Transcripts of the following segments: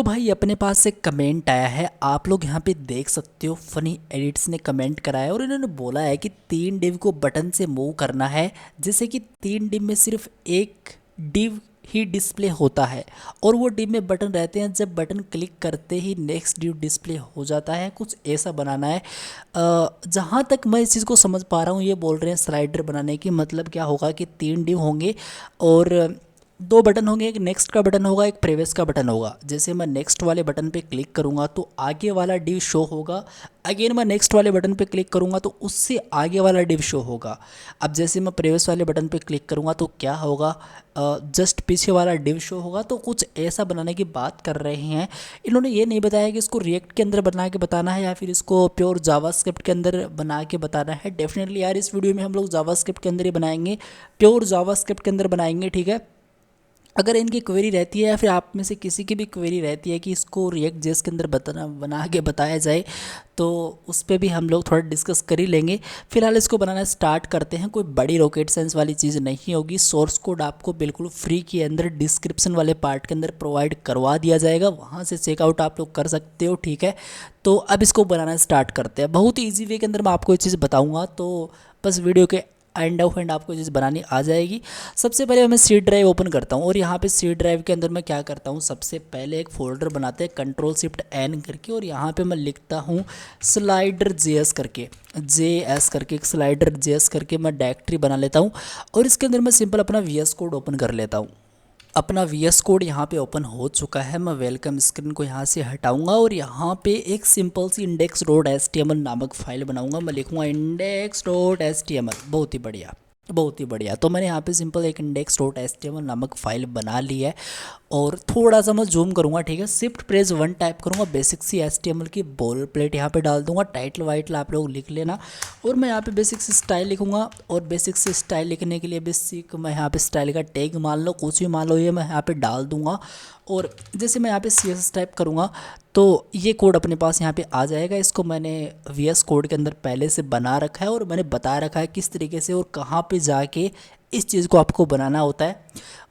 तो भाई अपने पास एक कमेंट आया है, आप लोग यहाँ पे देख सकते हो। फनी एडिट्स ने कमेंट कराया है और इन्होंने बोला है कि 3 डिव को बटन से मूव करना है, जैसे कि 3 डिव में सिर्फ एक डिव ही डिस्प्ले होता है और वो डिव में बटन रहते हैं। जब बटन क्लिक करते ही नेक्स्ट डिव डिस्प्ले हो जाता है, कुछ ऐसा बनाना है। जहाँ तक मैं इस चीज़ को समझ पा रहा हूँ, ये बोल रहे हैं स्लाइडर बनाने की मतलब क्या होगा कि 3 डिव होंगे और 2 बटन होंगे, एक नेक्स्ट का बटन होगा, एक प्रीवियस का बटन होगा। जैसे मैं नेक्स्ट वाले बटन पे क्लिक करूँगा तो आगे वाला डिव शो होगा। अगेन मैं नेक्स्ट वाले बटन पे क्लिक करूँगा तो उससे आगे वाला डिव शो होगा। अब जैसे मैं प्रीवियस वाले बटन पे क्लिक करूँगा तो क्या होगा, जस्ट पीछे वाला डिव शो होगा। तो कुछ ऐसा बनाने की बात कर रहे हैं। इन्होंने ये नहीं बताया कि इसको रिएक्ट के अंदर बना के बताना है या फिर इसको प्योर जावास्क्रिप्ट के अंदर बना के बताना है। डेफिनेटली यार इस वीडियो में हम लोग जावास्क्रिप्ट के अंदर ही बनाएंगे, प्योर जावास्क्रिप्ट के अंदर बनाएंगे, ठीक है। अगर इनकी क्वेरी रहती है या फिर आप में से किसी की भी क्वेरी रहती है कि इसको रिएक्ट जेएस के अंदर बना के बताया जाए, तो उस पर भी हम लोग थोड़ा डिस्कस कर ही लेंगे। फिलहाल इसको बनाना स्टार्ट करते हैं। कोई बड़ी रॉकेट साइंस वाली चीज़ नहीं होगी। सोर्स कोड आपको बिल्कुल फ्री के अंदर डिस्क्रिप्शन वाले पार्ट के अंदर प्रोवाइड करवा दिया जाएगा, वहाँ से चेकआउट आप लोग कर सकते हो, ठीक है। तो अब इसको बनाना स्टार्ट करते हैं। बहुत ही ईजी वे के अंदर मैं आपको ये चीज़ बताऊँगा, तो बस वीडियो के एंड ऑफ एंड आपको चीज़ बनानी आ जाएगी। सबसे पहले मैं सी ड्राइव ओपन करता हूँ और यहाँ पे सी ड्राइव के अंदर मैं क्या करता हूँ, सबसे पहले एक फ़ोल्डर बनाते हैं Ctrl+Shift+N करके और यहाँ पे मैं लिखता हूँ स्लाइडर जेएस करके, JS करके एक स्लाइडर जेएस करके मैं डायरेक्टरी बना लेता हूँ और इसके अंदर मैं सिंपल अपना VS कोड ओपन कर लेता हूँ। अपना VS कोड यहाँ पे ओपन हो चुका है। मैं वेलकम स्क्रीन को यहाँ से हटाऊंगा और यहाँ पे एक सिंपल सी index.html नामक फाइल बनाऊंगा। मैं लिखूंगा index.html। बहुत ही बढ़िया, बहुत ही बढ़िया। तो मैंने यहाँ पे सिंपल एक index.html नामक फाइल बना ली है और थोड़ा सा मैं जूम करूँगा, ठीक है। Shift+1 टाइप करूँगा, बेसिक सी HTML की बोल्ड प्लेट यहाँ पे डाल दूँगा। टाइटल वाइटल आप लोग लिख लेना और मैं यहाँ पे बेसिक सी स्टाइल लिखूँगा और बेसिक सी स्टाइल लिखने के लिए बेसिक मैं यहाँ पे स्टाइल का टैग मान लो, कुछ भी मान लो, ये मैं यहाँ पे डाल दूँगा। और जैसे मैं यहाँ पे CSS टाइप करूँगा तो ये कोड अपने पास यहाँ पे आ जाएगा। इसको मैंने VS कोड के अंदर पहले से बना रखा है और मैंने बता रखा है किस तरीके से और कहाँ पे जाके इस चीज़ को आपको बनाना होता है।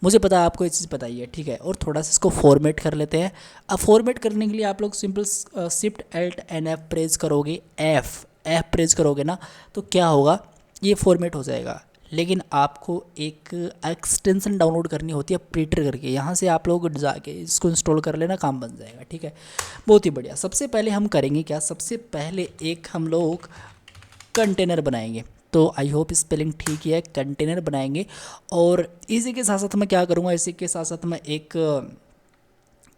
मुझे पता है आपको ये चीज़ पता ही है, ठीक है। और थोड़ा सा इसको फॉर्मेट कर लेते हैं। अब फॉर्मेट करने के लिए आप लोग सिंपल Shift+Alt+N+F प्रेस करोगे, एफ प्रेस करोगे ना, तो क्या होगा, ये फॉर्मेट हो जाएगा। लेकिन आपको एक एक्सटेंशन डाउनलोड करनी होती है प्रीटर करके, यहाँ से आप लोग जाके इसको इंस्टॉल कर लेना, काम बन जाएगा, ठीक है। बहुत ही बढ़िया। सबसे पहले हम करेंगे क्या, सबसे पहले एक हम लोग कंटेनर बनाएंगे। तो आई होप स्पेलिंग ठीक है, कंटेनर बनाएंगे। और इसी के साथ साथ मैं क्या करूँगा, इसी के साथ साथ मैं एक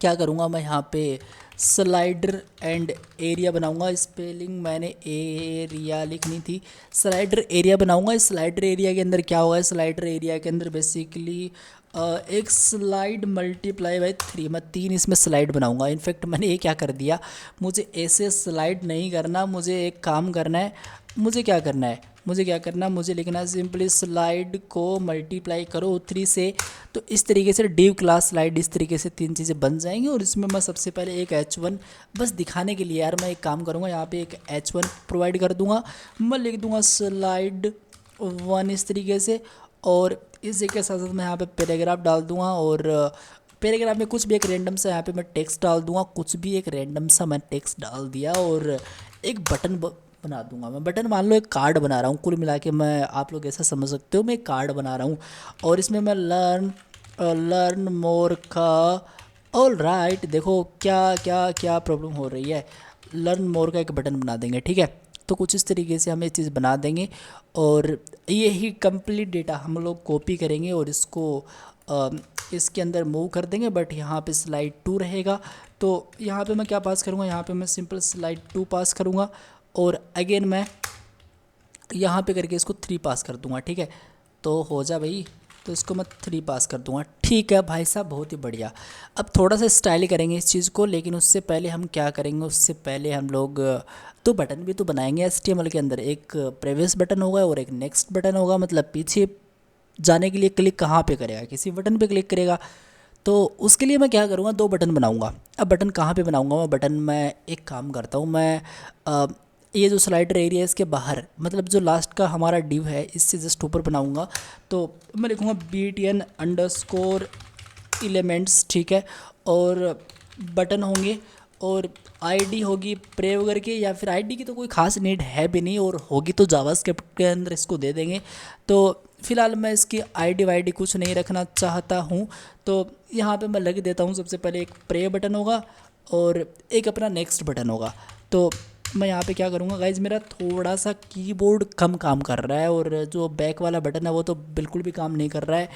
क्या करूँगा, मैं यहाँ पे स्लाइडर एंड एरिया बनाऊँगा। स्पेलिंग मैंने एरिया लिखनी थी, स्लाइडर एरिया बनाऊँगा। स्लाइडर एरिया के अंदर क्या होगा, स्लाइडर एरिया के अंदर बेसिकली एक स्लाइड ×3, मैं 3 इसमें स्लाइड बनाऊँगा। इनफैक्ट मैंने ये क्या कर दिया, मुझे ऐसे स्लाइड नहीं करना, मुझे एक काम करना है। मुझे क्या करना है, मुझे लिखना है सिंपली स्लाइड को मल्टीप्लाई करो 3 से। तो इस तरीके से डिव क्लास स्लाइड, इस तरीके से 3 चीज़ें बन जाएंगी। और इसमें मैं सबसे पहले एक H1 बस दिखाने के लिए यार मैं एक काम करूँगा, यहाँ पे एक H1 प्रोवाइड कर दूँगा। मैं लिख दूँगा स्लाइड 1 इस तरीके से और इसी के साथ साथ मैं यहाँ पे पैराग्राफ डाल दूँगा और पैराग्राफ में कुछ भी एक रैंडम सा यहाँ पे मैं टेक्स्ट डाल दूँगा, कुछ भी एक रैंडम सा मैं टेक्स्ट डाल दिया और एक बटन बना दूंगा। मैं बटन मान लो एक कार्ड बना रहा हूँ, कुल मिला के मैं, आप लोग ऐसा समझ सकते हो मैं एक कार्ड बना रहा हूँ और इसमें मैं लर्न मोर का ऑल राइट। देखो क्या क्या क्या प्रॉब्लम हो रही है, लर्न मोर का एक बटन बना देंगे, ठीक है। तो कुछ इस तरीके से हम ये चीज़ बना देंगे और ये ही कंप्लीट डेटा हम लोग कॉपी करेंगे और इसको इसके अंदर मूव कर देंगे। बट यहाँ पे स्लाइड 2 रहेगा, तो यहाँ पे मैं क्या पास करूँगा, यहाँ पे मैं सिंपल स्लाइड 2 पास करूँगा और अगेन मैं यहाँ पे करके इसको 3 पास कर दूँगा, ठीक है। तो हो जा भाई, तो इसको मैं 3 पास कर दूँगा, ठीक है भाई साहब, बहुत ही बढ़िया। अब थोड़ा सा स्टाइल करेंगे इस चीज़ को, लेकिन उससे पहले हम क्या करेंगे, उससे पहले हम लोग 2 बटन भी तो बनाएंगे HTML के अंदर। एक प्रीवियस बटन होगा और एक नेक्स्ट बटन होगा। मतलब पीछे जाने के लिए क्लिक कहाँ पे करेगा, किसी बटन पे क्लिक करेगा। तो उसके लिए मैं क्या करूँगा, 2 बटन बनाऊँगा। अब बटन कहाँ पे बनाऊँगा, मैं बटन में एक काम करता हूँ, मैं ये जो स्लाइडर एरिया है इसके बाहर, मतलब जो लास्ट का हमारा डिव है इससे जस्ट ऊपर बनाऊँगा। तो मैं लिखूँगा BTN_elements, ठीक है। और बटन होंगे और आईडी होगी प्रे वगैरह की, या फिर आईडी की तो कोई खास नीड है भी नहीं, और होगी तो जावास्क्रिप्ट के अंदर इसको दे देंगे। तो फिलहाल मैं इसकी आईडी वाईडी कुछ नहीं रखना चाहता हूँ। तो यहाँ पे मैं लग देता हूँ, सबसे पहले एक प्रे बटन होगा और एक अपना नेक्स्ट बटन होगा। तो मैं यहाँ पे क्या करूँगा गाइज, मेरा थोड़ा सा कीबोर्ड कम काम कर रहा है और जो बैक वाला बटन है वो तो बिल्कुल भी काम नहीं कर रहा है।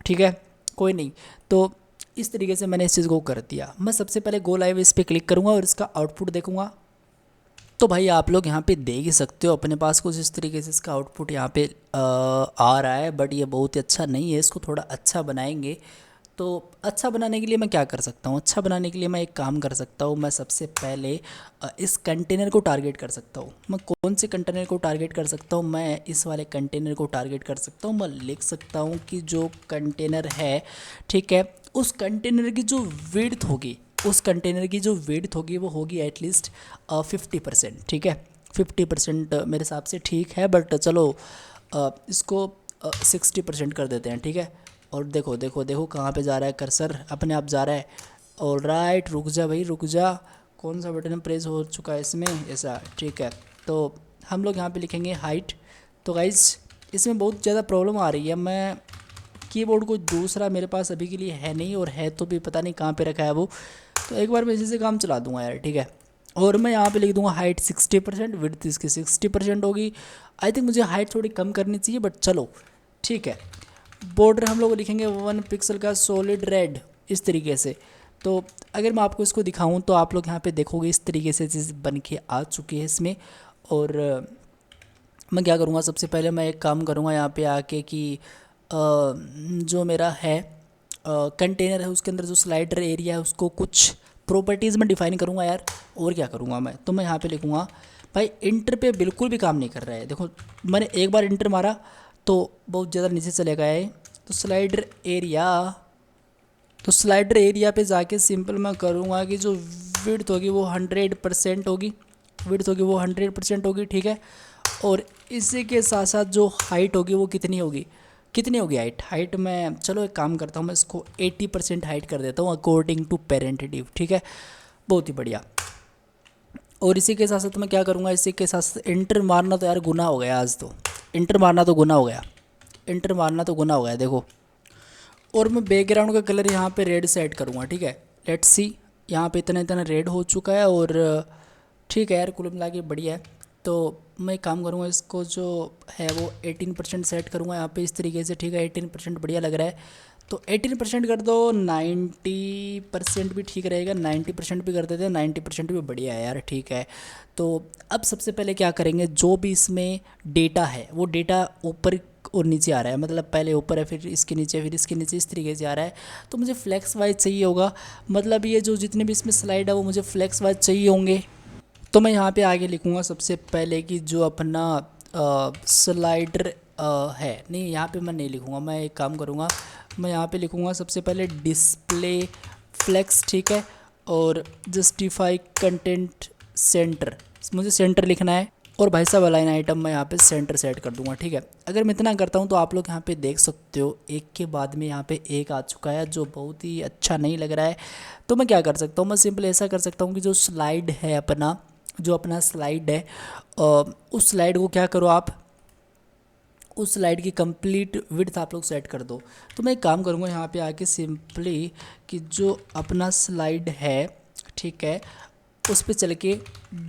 ठीक है, कोई नहीं। तो इस तरीके से मैंने इस चीज़ को कर दिया। मैं सबसे पहले गो लाइव इस पर क्लिक करूँगा और इसका आउटपुट देखूँगा। तो भाई आप लोग यहाँ पे देख ही सकते हो अपने पास कुछ इस तरीके से इसका आउटपुट यहाँ पे आ रहा है, बट ये बहुत ही अच्छा नहीं है, इसको थोड़ा अच्छा बनाएंगे। तो अच्छा बनाने के लिए मैं क्या कर सकता हूँ, अच्छा बनाने के लिए मैं एक काम कर सकता हूँ, मैं सबसे पहले इस कंटेनर को टारगेट कर सकता हूँ। मैं कौन से कंटेनर को टारगेट कर सकता हूँ, मैं इस वाले कंटेनर को टारगेट कर सकता हूँ। मैं लिख सकता हूँ कि जो कंटेनर है, ठीक है, उस कंटेनर की जो विड्थ होगी, उस कंटेनर की जो विड्थ होगी वो होगी एटलीस्ट 50%। ठीक है, 50% मेरे हिसाब से ठीक है, बट चलो इसको 60% कर देते हैं। ठीक है, और देखो देखो देखो कहाँ पे जा रहा है कर्सर, अपने आप जा रहा है। और राइट, रुक जा भाई रुक जा, कौन सा बटन प्रेस हो चुका है इसमें, ऐसा। ठीक है, तो हम लोग यहाँ पे लिखेंगे हाइट। तो गाइज इसमें बहुत ज़्यादा प्रॉब्लम आ रही है, मैं कीबोर्ड को दूसरा मेरे पास अभी के लिए है नहीं, और है तो भी पता नहीं कहाँ पे रखा है वो। तो एक बार मैं इसी से काम चला दूंगा यार। ठीक है, और मैं यहाँ पे लिख दूंगा हाइट 60%, विड्थ इसकी 60% होगी। आई थिंक मुझे हाइट थोड़ी कम करनी चाहिए, बट चलो ठीक है। बॉर्डर हम लोग लिखेंगे 1 पिक्सल का सॉलिड रेड, इस तरीके से। तो अगर मैं आपको इसको दिखाऊं तो आप लोग यहाँ पे देखोगे इस तरीके से चीज़ बन के आ चुकी है इसमें। और मैं क्या करूँगा, सबसे पहले मैं एक काम करूँगा यहाँ पे आके कि जो मेरा है कंटेनर है उसके अंदर जो स्लाइडर एरिया है उसको कुछ प्रॉपर्टीज़ में डिफाइन करूँगा यार। और क्या करूँगा मैं, तो मैं यहाँ पे लिखूँगा भाई इंटर पे बिल्कुल भी काम नहीं कर रहा है। देखो मैंने एक बार इंटर मारा तो बहुत ज़्यादा नीचे चले गया है। तो स्लाइडर एरिया, तो स्लाइडर एरिया पे जाके सिंपल मैं करूँगा कि जो विड्थ होगी वो 100% होगी, विड्थ होगी वो 100% होगी। ठीक है, और इसी के साथ साथ जो हाइट होगी वो कितनी होगी, कितनी होगी हाइट, हाइट मैं चलो एक काम करता हूँ, मैं इसको 80% हाइट कर देता हूँ अकॉर्डिंग टू पेरेंटेटिव। ठीक है, बहुत ही बढ़िया। और इसी के साथ साथ मैं क्या करूँगा, इसी के साथ साथ इंटर मारना तो यार गुना हो गया आज, तो इंटर मारना तो गुना हो गया, इंटर मारना तो गुना हो गया देखो। और मैं बैकग्राउंड का कलर यहाँ पे रेड सेट करूँगा। ठीक है, लेट्स सी, यहाँ पे इतना इतना रेड हो चुका है। और ठीक है यार, कुल मिला के बढ़िया है। तो मैं एक काम करूँगा, इसको जो है वो 18% सेट करूँगा यहाँ पे इस तरीके से। ठीक है, 18% बढ़िया लग रहा है, तो 18% कर दो। 90% भी ठीक रहेगा, 90% भी कर देते हैं, 90% भी बढ़िया है यार। ठीक है, तो अब सबसे पहले क्या करेंगे, जो भी इसमें डेटा है वो डेटा ऊपर और नीचे आ रहा है, मतलब पहले ऊपर है फिर इसके नीचे फिर इसके नीचे इस तरीके से आ रहा है। तो मुझे फ्लैक्स वाइज चाहिए होगा, मतलब ये जो जितने भी इसमें स्लाइड है वो मुझे फ्लैक्स वाइज चाहिए होंगे। तो मैं यहाँ पे आगे लिखूँगा सबसे पहले कि जो अपना स्लाइडर है, नहीं यहाँ पे मैं नहीं लिखूँगा, मैं एक काम करूँगा, मैं यहाँ पे लिखूँगा सबसे पहले डिस्प्ले फ्लेक्स। ठीक है, और जस्टिफाई कंटेंट सेंटर, मुझे सेंटर लिखना है। और भाई साहब अलाइन आइटम मैं यहाँ पे सेंटर सेट कर दूंगा। ठीक है, अगर मैं इतना करता हूँ तो आप लोग यहाँ पे देख सकते हो एक के बाद में यहाँ पे एक आ चुका है, जो बहुत ही अच्छा नहीं लग रहा है। तो मैं क्या कर सकता हूँ, मैं सिंपल ऐसा कर सकता हूँ कि जो स्लाइड है अपना, जो अपना स्लाइड है उस स्लाइड को क्या करो आप, उस स्लाइड की कंप्लीट विड्थ आप लोग सेट कर दो। तो मैं एक काम करूँगा यहाँ पे आके सिंपली कि जो अपना स्लाइड है, ठीक है, उस पर चल के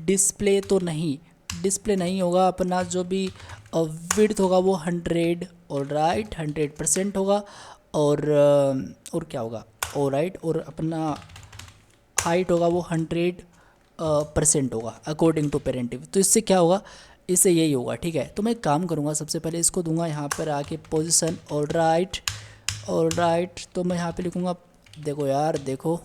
डिस्प्ले तो नहीं, डिस्प्ले नहीं होगा, अपना जो भी विड्थ होगा वो 100 और राइट 100% होगा। और क्या होगा, और राइट, और अपना हाइट होगा वो 100% होगा अकॉर्डिंग टू पेरेंटिव। तो इससे क्या होगा, इससे यही होगा। ठीक है, तो मैं एक काम करूँगा, सबसे पहले इसको दूंगा यहाँ पर आके पोजीशन और राइट। तो मैं यहाँ पे लिखूँगा, देखो यार देखो,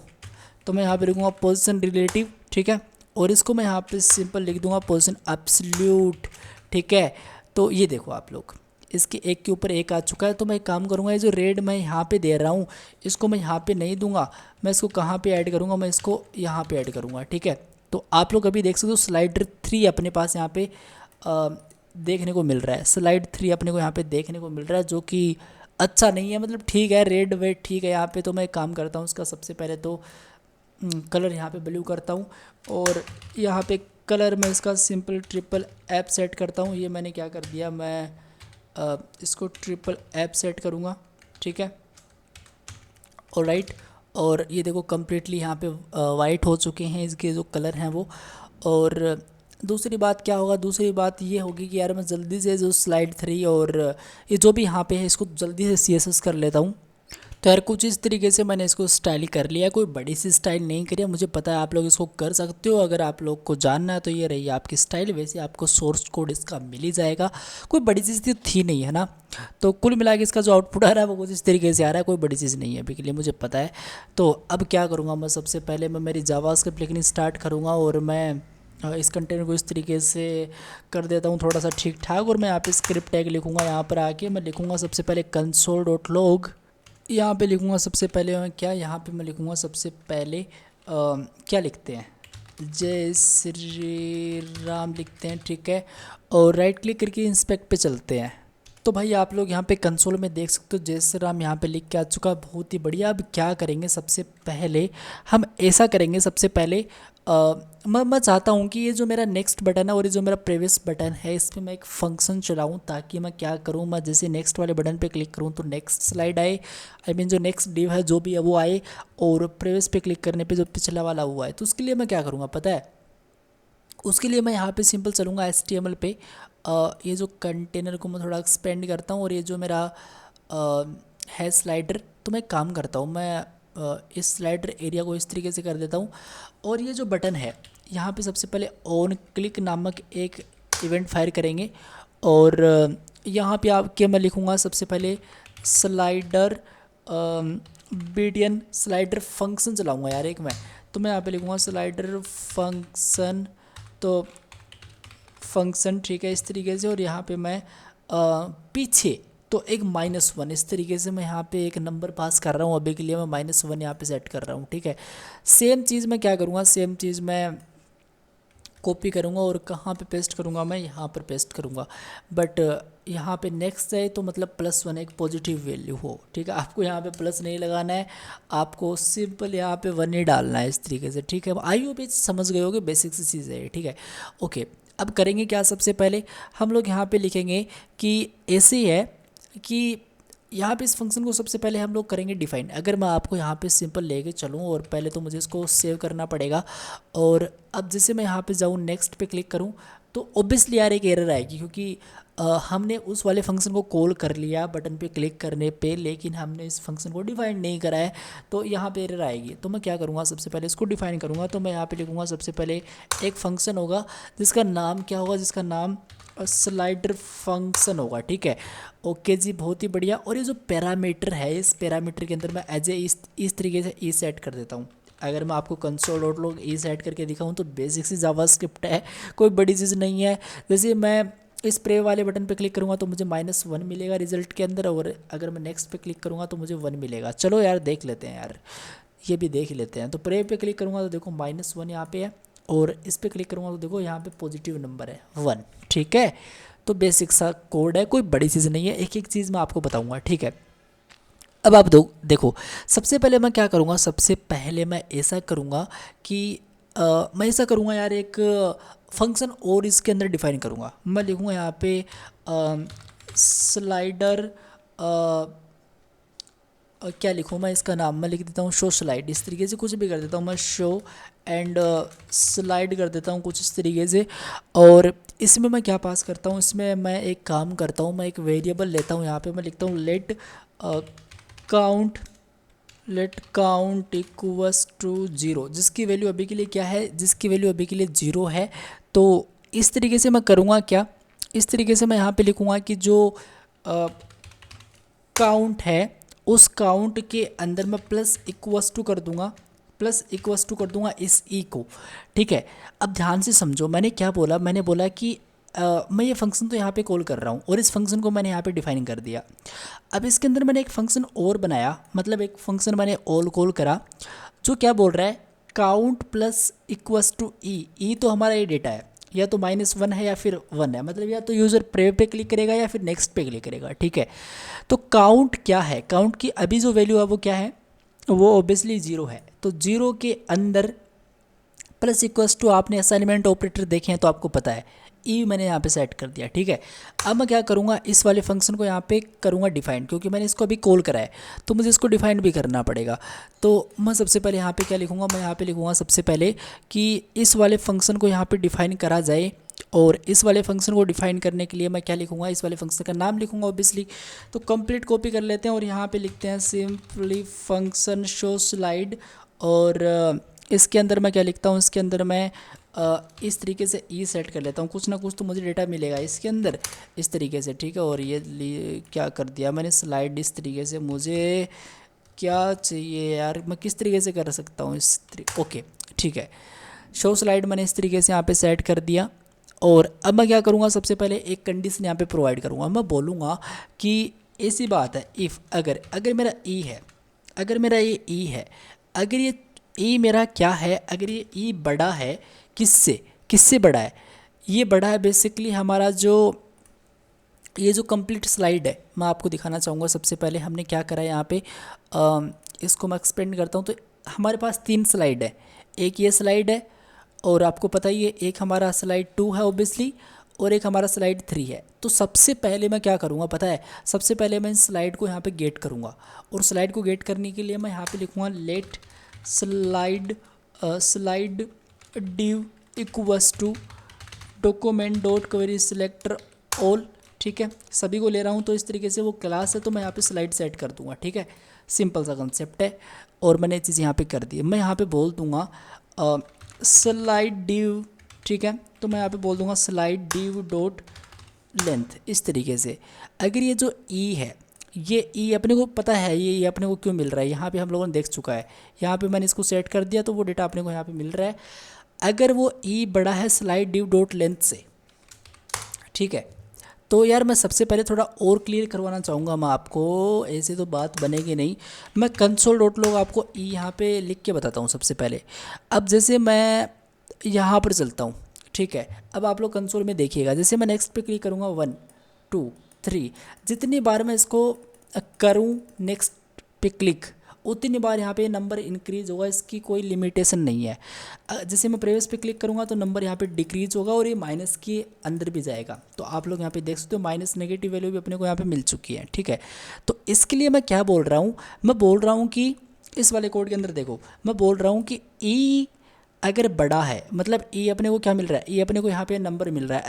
तो मैं यहाँ पे लिखूँगा पोजीशन रिलेटिव। ठीक है, और इसको मैं यहाँ पे सिंपल लिख दूँगा पोजीशन एब्सोल्यूट। ठीक है, तो ये देखो आप लोग, इसके एक के ऊपर एक आ चुका है। तो मैं एक काम करूँगा, ये जो रेड मैं यहाँ पे दे रहा हूँ इसको मैं यहाँ पे नहीं दूंगा, मैं इसको कहाँ पे ऐड करूँगा, मैं इसको यहाँ पे ऐड करूँगा। ठीक है, तो आप लोग अभी देख सकते हो स्लाइडर 3 अपने पास यहाँ पे देखने को मिल रहा है, स्लाइड 3 अपने को यहाँ पे देखने को मिल रहा है, जो कि अच्छा नहीं है, मतलब ठीक है, रेड वेट ठीक है यहाँ पे। तो मैं एक काम करता हूँ, उसका सबसे पहले तो कलर यहाँ पे ब्लू करता हूँ और यहाँ पे कलर मैं इसका सिंपल ट्रिपल एप सेट करता हूँ। ये मैंने क्या कर दिया, मैं इसको ट्रिपल एप सेट करूँगा, ठीक है। और राइट, और ये देखो कम्प्लीटली यहाँ पे वाइट हो चुके हैं इसके जो कलर हैं वो। और दूसरी बात क्या होगा, दूसरी बात ये होगी कि यार मैं जल्दी से जो स्लाइड 3 और ये जो भी यहाँ पे है इसको जल्दी से CSS कर लेता हूँ। तो यार कुछ इस तरीके से मैंने इसको स्टाइल कर लिया है, कोई बड़ी सी स्टाइल नहीं करी है। मुझे पता है आप लोग इसको कर सकते हो, अगर आप लोग को जानना है तो ये रही आपकी स्टाइल। वैसे आपको सोर्स कोड इसका मिल ही जाएगा, कोई बड़ी चीज़ तो थी नहीं है ना। तो कुल मिला के इसका जो आउटपुट आ रहा है वो कुछ इस तरीके से आ रहा है, कोई बड़ी चीज़ नहीं है अभी के लिए, मुझे पता है। तो अब क्या करूँगा मैं, सबसे पहले मैं मेरी जावास्क्रिप्ट लिखनी स्टार्ट करूँगा और मैं इस कंटेनर को इस तरीके से कर देता हूँ थोड़ा सा ठीक ठाक। और मैं यहाँ पे स्क्रिप्ट टैग लिखूँगा, यहाँ पर आके मैं लिखूँगा सबसे पहले console.log। यहाँ पे लिखूँगा सबसे पहले मैं क्या, यहाँ पे मैं लिखूँगा सबसे पहले क्या लिखते हैं, जय श्री राम लिखते हैं, ठीक है। और राइट क्लिक करके इंस्पेक्ट पे चलते हैं। तो भाई आप लोग यहाँ पे कंसोल में देख सकते हो जय श्री राम यहाँ पे लिख के आ चुका है, बहुत ही बढ़िया। अब क्या करेंगे, सबसे पहले हम ऐसा करेंगे, सबसे पहले मैं चाहता हूँ कि ये जो मेरा नेक्स्ट बटन है और ये जो मेरा प्रीवियस बटन है इस पर मैं एक फंक्शन चलाऊँ, ताकि मैं क्या करूँ, मैं जैसे नेक्स्ट वाले बटन पे क्लिक करूँ तो नेक्स्ट स्लाइड आए, आई मीन जो नेक्स्ट डिव है जो भी है वो आए, और प्रीवियस पे क्लिक करने पे जो पिछला वाला हुआ है। तो उसके लिए मैं क्या करूँगा पता है, उसके लिए मैं यहाँ पे सिंपल चलूँगा HTML पे। ये जो कंटेनर को मैं थोड़ा एक्सपेंड करता हूँ और ये जो मेरा है स्लाइडर, तो मैं काम करता हूँ, मैं इस स्लाइडर एरिया को इस तरीके से कर देता हूँ। और ये जो बटन है यहाँ पे सबसे पहले ऑन क्लिक नामक एक इवेंट फायर करेंगे। और यहाँ पे आपके मैं लिखूँगा सबसे पहले स्लाइडर बीडियन स्लाइडर फंक्शन चलाऊँगा यार एक मैं। तो मैं यहाँ पे लिखूँगा स्लाइडर फंक्शन, तो फंक्शन ठीक है इस तरीके से। और यहाँ पे मैं पीछे तो एक -1 इस तरीके से मैं यहाँ पे एक नंबर पास कर रहा हूँ, अभी के लिए मैं -1 यहाँ पे सेट कर रहा हूँ, ठीक है। सेम चीज़ मैं क्या करूँगा, सेम चीज़ मैं कॉपी करूँगा और कहाँ पे पेस्ट करूँगा, मैं यहाँ पर पेस्ट करूँगा। बट यहाँ पे नेक्स्ट है तो मतलब +1 एक पॉजिटिव वैल्यू हो, ठीक है। आपको यहाँ पे प्लस नहीं लगाना है, आपको सिंपल यहाँ पे 1 ही डालना है इस तरीके से, ठीक है। आई होप समझ गए होगे, बेसिक सी चीज़ है, ठीक है। ओके, अब करेंगे क्या, सबसे पहले हम लोग यहाँ पे लिखेंगे कि ऐसे ही है कि यहाँ पे इस फंक्शन को सबसे पहले हम लोग करेंगे डिफाइन। अगर मैं आपको यहाँ पे सिंपल लेके चलूँ और पहले तो मुझे इसको सेव करना पड़ेगा। और अब जैसे मैं यहाँ पे जाऊँ नेक्स्ट पे क्लिक करूँ तो ऑब्वियसली यार एक एरर आएगी, क्योंकि हमने उस वाले फंक्शन को कॉल कर लिया बटन पे क्लिक करने पे, लेकिन हमने इस फंक्शन को डिफाइन नहीं करा है, तो यहाँ पे एरर आएगी। तो मैं क्या करूँगा, सबसे पहले इसको डिफाइन करूँगा। तो मैं यहाँ पे लिखूँगा सबसे पहले एक फंक्शन होगा जिसका नाम क्या होगा, जिसका नाम स्लाइडर फंक्शन होगा, ठीक है। ओके जी, बहुत ही बढ़िया। और ये जो पैरामीटर है, इस पैरामीटर के अंदर मैं एज ए इस तरीके से ई सेट कर देता हूँ। अगर मैं आपको console.log ई सेट करके दिखाऊँ तो बेसिक सी जावास्क्रिप्ट है, कोई बड़ी चीज़ नहीं है। जैसे मैं इस प्रे वाले बटन पे क्लिक करूँगा तो मुझे -1 मिलेगा रिजल्ट के अंदर, और अगर मैं नेक्स्ट पे क्लिक करूँगा तो मुझे 1 मिलेगा। चलो यार देख लेते हैं यार, ये भी देख लेते हैं। तो प्रे पे क्लिक करूँगा तो देखो -1 यहाँ पे है, और इस पे क्लिक करूँगा तो देखो यहाँ पे पॉजिटिव नंबर है 1, ठीक है। तो बेसिक सा कोड है, कोई बड़ी चीज़ नहीं है, एक एक चीज़ मैं आपको बताऊँगा, ठीक है। अब आप देखो सबसे पहले मैं क्या करूँगा, सबसे पहले मैं ऐसा करूँगा कि मैं ऐसा करूँगा यार, एक फंक्शन और इसके अंदर डिफाइन करूँगा। मैं लिखूँगा यहाँ पे स्लाइडर क्या लिखूँ मैं, इसका नाम मैं लिख देता हूँ शो स्लाइड, इस तरीके से कुछ भी कर देता हूँ मैं, शो एंड स्लाइड कर देता हूँ कुछ इस तरीके से। और इसमें मैं क्या पास करता हूँ, इसमें मैं एक काम करता हूँ, मैं एक वेरिएबल लेता हूँ, यहाँ पे मैं लिखता हूँ लेट काउंट इक्वस टू 0, जिसकी वैल्यू अभी के लिए क्या है, जिसकी वैल्यू अभी के लिए 0 है। तो इस तरीके से मैं करूँगा क्या, इस तरीके से मैं यहाँ पे लिखूँगा कि जो काउंट है उस काउंट के अंदर मैं प्लस इक्वस टू कर दूंगा इस ई को, ठीक है। अब ध्यान से समझो मैंने क्या बोला, मैंने बोला कि मैं ये फंक्शन तो यहाँ पे कॉल कर रहा हूँ और इस फंक्शन को मैंने यहाँ पे डिफाइन कर दिया। अब इसके अंदर मैंने एक फंक्शन और बनाया, मतलब एक फंक्शन मैंने ऑल कॉल करा, जो क्या बोल रहा है, काउंट प्लस इक्वस टू ई तो हमारा ये डेटा है, या तो -1 है या फिर 1 है, मतलब या तो यूज़र प्रे पे क्लिक करेगा या फिर नेक्स्ट पे क्लिक करेगा, ठीक है। तो काउंट क्या है, काउंट की अभी जो वैल्यू है वो क्या है, वो ऑब्वियसली 0 है। तो 0 के अंदर प्लस इक्वल्स टू, आपने असाइनमेंट ऑपरेटर देखे हैं तो आपको पता है, ई मैंने यहाँ पे सेट कर दिया, ठीक है। अब मैं क्या करूँगा, इस वाले फंक्शन को यहाँ पे करूँगा डिफाइन, क्योंकि मैंने इसको अभी कॉल करा है तो मुझे इसको डिफाइन भी करना पड़ेगा। तो मैं सबसे पहले यहाँ पे क्या लिखूँगा, मैं यहाँ पे लिखूँगा सबसे पहले कि इस वाले फंक्शन को यहाँ पे डिफाइन करा जाए। और इस वाले फंक्शन को डिफाइन करने के लिए मैं क्या लिखूँगा, इस वाले फंक्शन का नाम लिखूँगा ऑब्वियसली। तो कंप्लीट कॉपी कर लेते हैं और यहाँ पे लिखते हैं सिंपली फंक्शन शो स्लाइड। और इसके अंदर मैं क्या लिखता हूँ, इसके अंदर मैं इस तरीके से ई सेट कर लेता हूँ, कुछ ना कुछ तो मुझे डेटा मिलेगा इसके अंदर इस तरीके से, ठीक है। और ये क्या कर दिया मैंने, स्लाइड इस तरीके से, मुझे क्या चाहिए यार, मैं किस तरीके से कर सकता हूँ ओके ठीक है। शो स्लाइड मैंने इस तरीके से यहाँ पे सेट कर दिया। और अब मैं क्या करूँगा, सबसे पहले एक कंडीशन यहाँ पे प्रोवाइड करूँगा। मैं बोलूँगा कि ऐसी बात है, इफ़ अगर मेरा ई है, अगर मेरा ये ई है, अगर ये ई मेरा क्या है, अगर ये ई बड़ा है किससे, किससे बड़ा है, ये बड़ा है बेसिकली हमारा जो ये जो कंप्लीट स्लाइड है, मैं आपको दिखाना चाहूँगा। सबसे पहले हमने क्या करा है यहाँ पे, इसको मैं एक्सपेंड करता हूँ। तो हमारे पास 3 स्लाइड है, एक ये स्लाइड है और आपको पता ही है एक हमारा स्लाइड 2 है ऑब्वियसली, और एक हमारा स्लाइड 3 है। तो सबसे पहले मैं क्या करूँगा पता है, सबसे पहले मैं इस स्लाइड को यहाँ पे गेट करूँगा। और स्लाइड को गेट करने के लिए मैं यहाँ पे लिखूँगा let slide div equals to document dot query selector all, ठीक है। सभी को ले रहा हूँ तो इस तरीके से वो क्लास है, तो मैं यहाँ पे स्लाइड सेट कर दूँगा, ठीक है। सिंपल सा कंसेप्ट है और मैंने ये चीज़ यहाँ पे कर दी है। मैं यहाँ पे बोल दूँगा स्लाइड div, ठीक है। तो मैं यहाँ पे बोल दूँगा स्लाइड div डॉट लेंथ, इस तरीके से। अगर ये जो ई है, ये ई अपने को पता है ये अपने को क्यों मिल रहा है, यहाँ पे हम लोगों ने देख चुका है। यहाँ पे मैंने इसको सेट कर दिया तो वो डेटा अपने को यहाँ पे मिल रहा है। अगर वो ई बड़ा है स्लाइड div डॉट लेंथ से, ठीक है। तो यार मैं सबसे पहले थोड़ा और क्लियर करवाना चाहूँगा मैं आपको, ऐसे तो बात बनेगी नहीं। मैं कंसोल डॉट लॉग आपको ई यहाँ पे लिख के बताता हूँ सबसे पहले। अब जैसे मैं यहाँ पर चलता हूँ, ठीक है। अब आप लोग कंसोल में देखिएगा, जैसे मैं नेक्स्ट पे क्लिक करूँगा 1 2 3, जितनी बार मैं इसको करूँ नेक्स्ट पे क्लिक, उतनी बार यहाँ पे नंबर इंक्रीज होगा, इसकी कोई लिमिटेशन नहीं है। जैसे मैं प्रीवियस पे क्लिक करूँगा तो नंबर यहाँ पे डिक्रीज होगा और ये माइनस के अंदर भी जाएगा। तो आप लोग यहाँ पे देख सकते हो माइनस नेगेटिव वैल्यू भी अपने को यहाँ पे मिल चुकी है, ठीक है। तो इसके लिए मैं क्या बोल रहा हूँ, मैं बोल रहा हूँ कि इस वाले कोड के अंदर देखो, मैं बोल रहा हूँ कि ई अगर बड़ा है, मतलब ई अपने को क्या मिल रहा है, ई अपने को यहाँ पे नंबर मिल रहा है।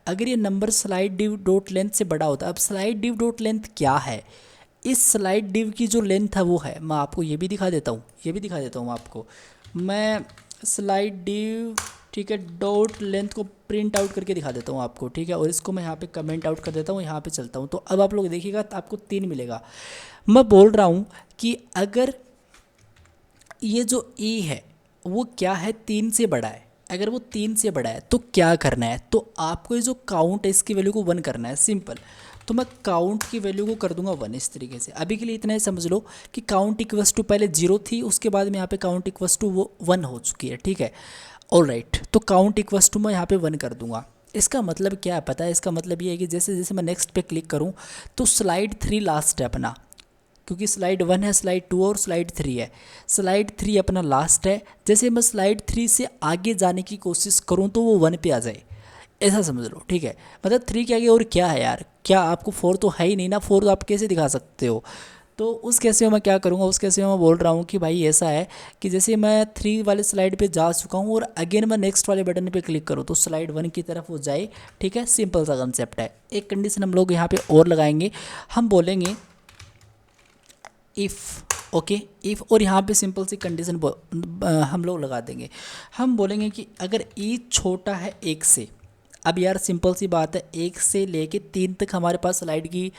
अगर ये number slide div dot length से बड़ा होता है। अब स्लाइड div डॉट लेंथ क्या है, इस स्लाइड div की जो लेंथ है वो है, मैं आपको ये भी दिखा देता हूँ, आपको मैं स्लाइड div, ठीक है, डॉट लेंथ को प्रिंट आउट करके दिखा देता हूँ आपको, ठीक है। और इसको मैं यहाँ पे कमेंट आउट कर देता हूँ, यहाँ पे चलता हूँ। तो अब आप लोग देखिएगा तो आपको 3 मिलेगा। मैं बोल रहा हूँ कि अगर ये जो ई है वो क्या है, 3 से बड़ा है। अगर वो 3 से बड़ा है तो क्या करना है, तो आपको ये जो काउंट है इसकी वैल्यू को 1 करना है, सिंपल। तो मैं काउंट की वैल्यू को कर दूंगा 1 इस तरीके से। अभी के लिए इतना ही समझ लो कि काउंट इक्वल्स टू पहले 0 थी, उसके बाद में यहाँ पे काउंट इक्वल्स टू वो 1 हो चुकी है, ठीक है। ऑलराइट, तो काउंट इक्वल्स टू मैं यहाँ पे 1 कर दूंगा। इसका मतलब क्या है पता है, इसका मतलब ये है कि जैसे जैसे मैं नेक्स्ट पे क्लिक करूँ तो स्लाइड 3 लास्ट है अपना, क्योंकि स्लाइड 1 है, स्लाइड 2 और स्लाइड 3 है। स्लाइड 3 अपना लास्ट है। जैसे मैं स्लाइड 3 से आगे जाने की कोशिश करूं तो वो 1 पे आ जाए, ऐसा समझ लो, ठीक है। मतलब 3 के आगे और क्या है यार, क्या आपको 4 तो है ही नहीं ना, 4 आप कैसे दिखा सकते हो। तो उस केस में मैं क्या करूँगा, उस केस में मैं बोल रहा हूँ कि भाई ऐसा है कि जैसे मैं 3 वाले स्लाइड पे जा चुका हूँ और अगेन मैं नेक्स्ट वाले बटन पे क्लिक करूँ तो स्लाइड 1 की तरफ वो जाए, ठीक है। सिंपल सा कंसेप्ट है। एक कंडीशन हम लोग यहाँ पे और लगाएंगे, हम बोलेंगे इफ़, ओके, इफ़, और यहाँ पे सिंपल सी कंडीशन हम लोग लगा देंगे। हम बोलेंगे कि अगर ई छोटा है 1 से, अब यार सिंपल सी बात है, 1 से लेके 3 तक हमारे पास स्लाइड की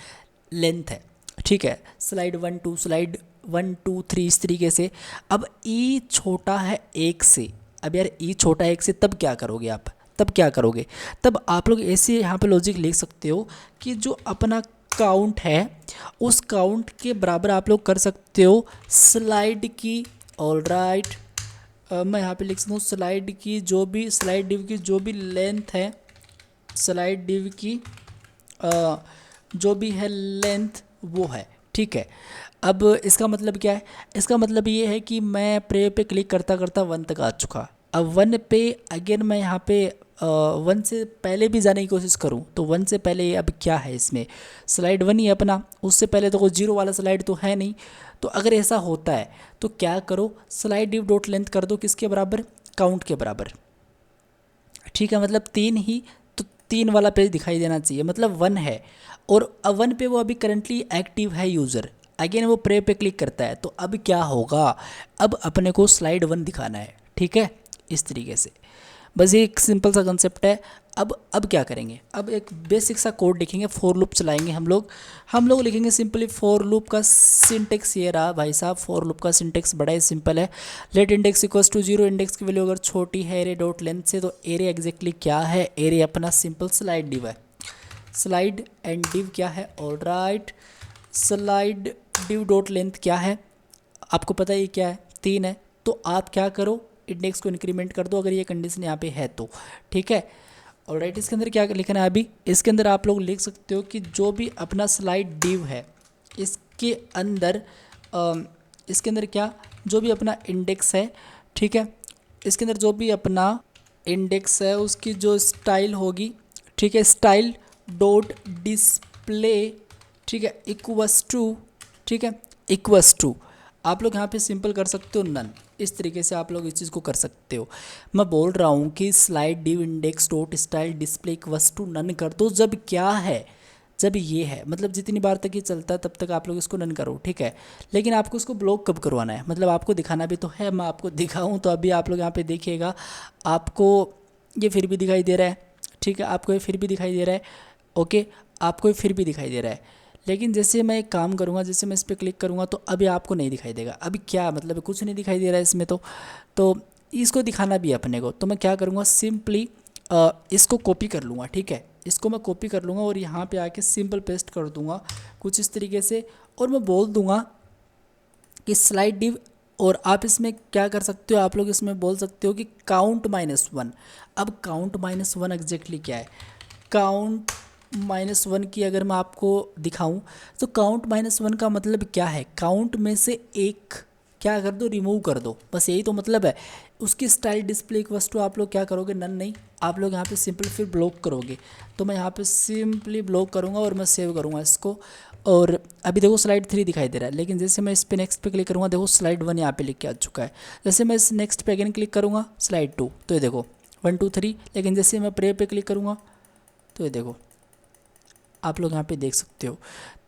लेंथ है, ठीक है। स्लाइड 1 2 स्लाइड 1 2 3 इस तरीके से। अब ई छोटा है 1 से, अब यार ई छोटा है 1 से, तब क्या करोगे आप, तब आप लोग ऐसे यहाँ पे लॉजिक लिख सकते हो कि जो अपना काउंट है उस काउंट के बराबर आप लोग कर सकते हो स्लाइड की। ऑलराइट, मैं यहाँ पे लिख सकता हूँ स्लाइड की जो भी, स्लाइड div की जो भी लेंथ है, स्लाइड div की जो भी है लेंथ वो है, ठीक है। अब इसका मतलब क्या है, इसका मतलब ये है कि मैं प्रे पे क्लिक करता करता 1 तक आ चुका। अब 1 पे अगेन मैं यहाँ पे 1 से पहले भी जाने की कोशिश करूँ तो 1 से पहले अब क्या है इसमें, स्लाइड 1 ही अपना, उससे पहले तो कोई जीरो वाला स्लाइड तो है नहीं। तो अगर ऐसा होता है तो क्या करो, स्लाइड डिव डॉट लेंथ कर दो किसके बराबर, काउंट के बराबर। ठीक है, मतलब 3 ही, तो 3 वाला पेज दिखाई देना चाहिए, मतलब 1 है। और 1 पे वो अभी करंटली एक्टिव है यूज़र, अगेन वो प्रे पे क्लिक करता है तो अब क्या होगा, अब अपने को स्लाइड 1 दिखाना है। ठीक है, इस तरीके से, बस ये एक सिंपल सा कंसेप्ट है। अब क्या करेंगे, अब एक बेसिक सा कोड लिखेंगे, फॉर लूप चलाएंगे हम लोग लिखेंगे सिंपली फॉर लूप का सिंटेक्स ये रहा भाई साहब। फॉर लूप का सिंटेक्स बड़ा ही सिंपल है, let index equals to 0, index की वैल्यू अगर छोटी है एरे डॉट लेंथ से, तो एरे एग्जैक्टली क्या है, एरे अपना सिंपल स्लाइड डिव है, स्लाइड एंड डिव क्या है, alright. Slide div dot length क्या है, आपको पता है क्या है, 3 है। तो आप क्या करो, इंडेक्स को इंक्रीमेंट कर दो अगर ये कंडीशन यहाँ पे है तो। ठीक है, ऑलराइट। इसके अंदर क्या लिखना है अभी, इसके अंदर आप लोग लिख सकते हो कि जो भी अपना स्लाइड डिव है इसके अंदर इसके अंदर क्या, जो भी अपना इंडेक्स है, ठीक है, इसके अंदर जो भी अपना इंडेक्स है उसकी जो स्टाइल होगी, ठीक है, स्टाइल डॉट डिस्प्ले, ठीक है, इक्वस टू, ठीक है, इक्वस टू, आप लोग यहाँ पे सिंपल कर सकते हो नन। इस तरीके से आप लोग इस चीज़ को कर सकते हो। मैं बोल रहा हूँ कि slide div index dot style display equals to none कर दो, जब क्या है, जब ये है, मतलब जितनी बार तक ये चलता है तब तक आप लोग इसको नन करो। ठीक है, लेकिन आपको इसको ब्लॉक कब करवाना है, मतलब आपको दिखाना भी तो है, मैं आपको दिखाऊँ तो अभी आप लोग यहाँ पे देखिएगा, आपको ये फिर भी दिखाई दे रहा है, ठीक है, आपको ये फिर भी दिखाई दे रहा है, ओके, आपको ये फिर भी दिखाई दे रहा है। लेकिन जैसे मैं एक काम करूँगा, जैसे मैं इस पर क्लिक करूँगा तो अभी आपको नहीं दिखाई देगा। अभी क्या मतलब कुछ नहीं दिखाई दे रहा है इसमें, तो इसको दिखाना भी है अपने को, तो मैं क्या करूँगा, सिंपली इसको कॉपी कर लूँगा। ठीक है, इसको मैं कॉपी कर लूँगा और यहाँ पे आके सिंपल पेस्ट कर दूँगा कुछ इस तरीके से, और मैं बोल दूँगा कि स्लाइड डिव, और आप इसमें क्या कर सकते हो, आप लोग इसमें बोल सकते हो कि काउंट -1। अब काउंट -1 एग्जैक्टली क्या है, काउंट -1 की अगर मैं आपको दिखाऊं तो काउंट -1 का मतलब क्या है, काउंट में से एक क्या कर दो, रिमूव कर दो, बस यही तो मतलब है। उसकी स्टाइल डिस्प्ले इक्वल्स टू आप लोग क्या करोगे, नन नहीं, आप लोग यहाँ पे सिंपल फिर ब्लॉक करोगे। तो मैं यहाँ पे सिंपली ब्लॉक करूँगा और मैं सेव करूँगा इसको। और अभी देखो स्लाइड 3 दिखाई दे रहा है, लेकिन जैसे मैं इस पे नेक्स्ट पे क्लिक करूँगा, देखो स्लाइड 1 यहाँ पे लिख के आ चुका है। जैसे मैं इस नेक्स्ट पे अगेन क्लिक करूँगा, स्लाइड 2, तो ये देखो 1 2 3। लेकिन जैसे मैं प्रे पे क्लिक करूँगा तो ये देखो आप लोग यहाँ पे देख सकते हो।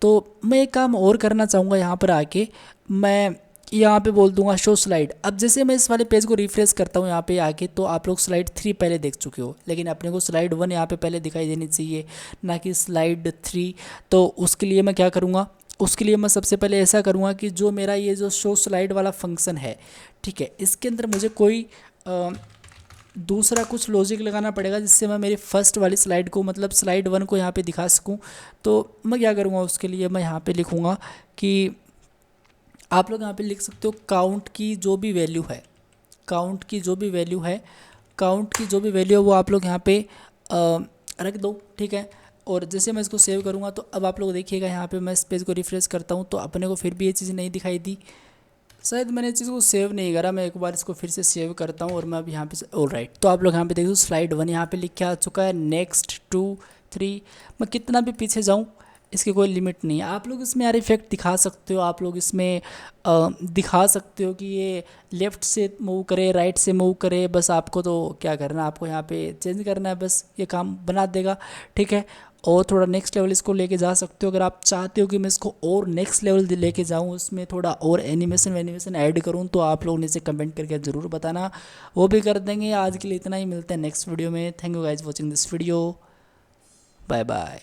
तो मैं एक काम और करना चाहूँगा, यहाँ पर आके मैं यहाँ पे बोल दूंगा शो स्लाइड। अब जैसे मैं इस वाले पेज को रिफ्रेश करता हूँ यहाँ पे आके, तो आप लोग स्लाइड 3 पहले देख चुके हो, लेकिन अपने को स्लाइड 1 यहाँ पे पहले दिखाई देनी चाहिए, ना कि स्लाइड 3। तो उसके लिए मैं क्या करूँगा, उसके लिए मैं सबसे पहले ऐसा करूँगा कि जो मेरा ये जो शो स्लाइड वाला फंक्शन है, ठीक है, इसके अंदर मुझे कोई दूसरा कुछ लॉजिक लगाना पड़ेगा जिससे मैं मेरी फर्स्ट वाली स्लाइड को, मतलब स्लाइड 1 को यहाँ पे दिखा सकूँ। तो मैं क्या करूँगा, उसके लिए मैं यहाँ पे लिखूँगा कि आप लोग यहाँ पे लिख सकते हो काउंट की जो भी वैल्यू है, काउंट की जो भी वैल्यू है, काउंट की जो भी वैल्यू है वो आप लोग यहाँ पे रख दो। ठीक है, और जैसे मैं इसको सेव करूँगा तो अब आप लोग देखिएगा, यहाँ पे मैं इस पेज को रिफ्रेश करता हूँ तो अपने को फिर भी ये चीज़ नहीं दिखाई दी। शायद मैंने इस चीज़ को सेव नहीं करा, मैं एक बार इसको फिर से सेव करता हूँ और मैं अब यहाँ पे ऑलराइट। तो आप लोग यहाँ पे देखो स्लाइड 1 यहाँ पे लिख के आ चुका है, नेक्स्ट 2 3। मैं कितना भी पीछे जाऊँ इसकी कोई लिमिट नहीं है। आप लोग इसमें यार इफेक्ट दिखा सकते हो, आप लोग इसमें दिखा सकते हो कि ये लेफ़्ट से मूव करे, राइट से मूव करे, बस आपको तो क्या करना है, आपको यहाँ पे चेंज करना है, बस ये काम बना देगा। ठीक है, और थोड़ा नेक्स्ट लेवल इसको लेके जा सकते हो अगर आप चाहते हो कि मैं इसको और नेक्स्ट लेवल लेके जाऊँ, उसमें थोड़ा और एनिमेशन ऐड करूँ, तो आप लोग नीचे कमेंट करके ज़रूर बताना, वो भी कर देंगे। आज के लिए इतना ही, मिलते हैं नेक्स्ट वीडियो में। Thank you guys watching this video, bye bye.